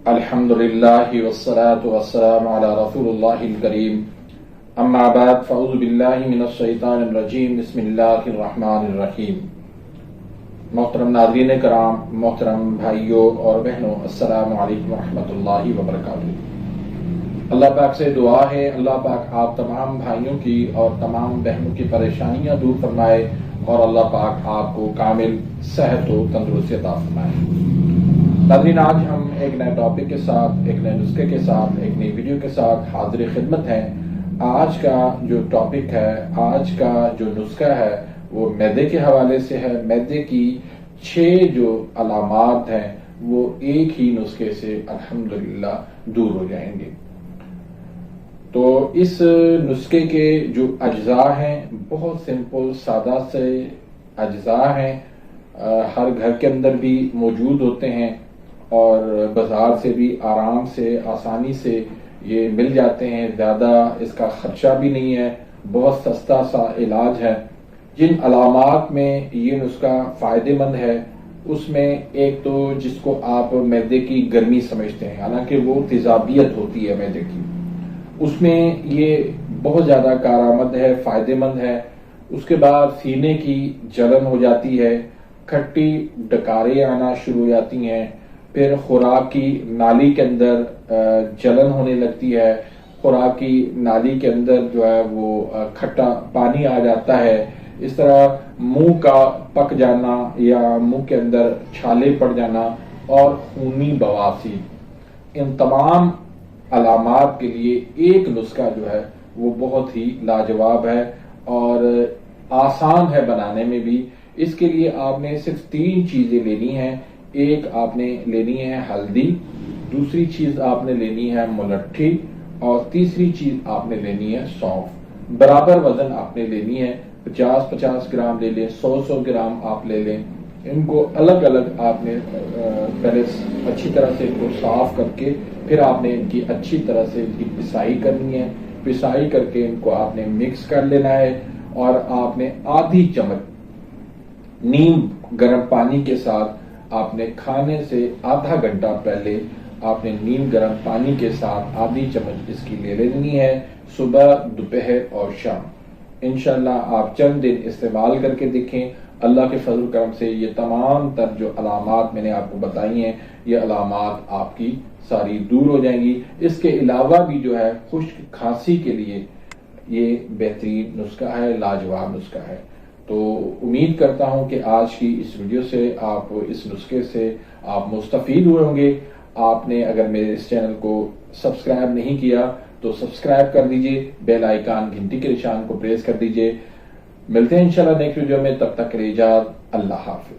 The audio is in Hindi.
अल्हम्दुलिल्लाहि वस्सलातु वस्सलामु अला रसूलिल्लाहिल करीम अम्मा बाद फ़अऊज़ु बिल्लाहि मिनश शैतानिर रजीम बिस्मिल्लाहिर रहमानिर रहीम। मोहतरम नाज़रीन कराम, मोहतरम भाइयों और बहनों, अस्सलामु अलैकुम रहमतुल्लाहि व बरकातुहू। अल्लाह पाक से दुआ है, अल्लाह पाक आप तमाम भाइयों की और तमाम बहनों की परेशानियां दूर फरमाए और अल्लाह पाक आपको कामिल सेहत व तंदुरुस्ती अता फरमाए। नाज़रीन, आज हम एक नए टॉपिक के साथ, एक नए नुस्खे के साथ, एक नई वीडियो के साथ हाजिर खिदमत हैं। आज का जो टॉपिक है, आज का जो नुस्खा है वो मैदे के हवाले से है। मैदे की 6 जो अलामात हैं वो एक ही नुस्खे से अल्हम्दुलिल्लाह दूर हो जाएंगे। तो इस नुस्खे के जो अज्जा हैं बहुत सिंपल सादा से अज्जा हैं, हर घर के अंदर भी मौजूद होते हैं और बाजार से भी आराम से आसानी से ये मिल जाते हैं। ज्यादा इसका खर्चा भी नहीं है, बहुत सस्ता सा इलाज है। जिन अलामात में ये नुस्खा फायदेमंद है उसमें एक तो जिसको आप मैदे की गर्मी समझते हैं, हालांकि वो तेजाबियत होती है मैदे की, उसमें ये बहुत ज्यादा कारआमद है, फायदेमंद है। उसके बाद सीने की जलन हो जाती है, खट्टी डकारें आना शुरू हो जाती हैं, फिर खुराक की नाली के अंदर जलन होने लगती है, खुराक की नाली के अंदर जो है वो खट्टा पानी आ जाता है। इस तरह मुंह का पक जाना या मुंह के अंदर छाले पड़ जाना और खूनी बवासीर, इन तमाम अलामात के लिए एक नुस्खा जो है वो बहुत ही लाजवाब है और आसान है बनाने में भी। इसके लिए आपने सिर्फ 3 चीजें लेनी हैं। एक आपने लेनी है हल्दी, दूसरी चीज आपने लेनी है मुलट्ठी और तीसरी चीज आपने लेनी है सौंफ। बराबर वजन आपने लेनी है, 50-50 ग्राम ले लें, 100-100 ग्राम आप ले लें। इनको अलग अलग आपने पहले अच्छी तरह से इनको साफ करके फिर आपने इनकी अच्छी तरह से इनकी पिसाई करनी है। पिसाई करके इनको आपने मिक्स कर लेना है और आपने आधी चम्मच नीम गर्म पानी के साथ आपने खाने से आधा घंटा पहले आपने नीम गर्म पानी के साथ आधी चम्मच इसकी ले लेनी है, सुबह, दोपहर और शाम। इंशाल्लाह आप चंद दिन इस्तेमाल करके देखें। अल्लाह के फजल करम से ये तमाम तर जो अलामात मैंने आपको बताई हैं, ये अलामात आपकी सारी दूर हो जाएंगी। इसके अलावा भी जो है खुश्क खांसी के लिए ये बेहतरीन नुस्खा है, लाजवाब नुस्खा है। तो उम्मीद करता हूं कि आज की इस वीडियो से आप इस नुस्खे से आप मुस्तफीद हुए होंगे। आपने अगर मेरे इस चैनल को सब्सक्राइब नहीं किया तो सब्सक्राइब कर दीजिए, बेल आइकन घंटी के निशान को प्रेस कर दीजिए। मिलते हैं इंशाल्लाह नेक्स्ट वीडियो में, तब तक के लिए इजाज़त, अल्लाह हाफिज।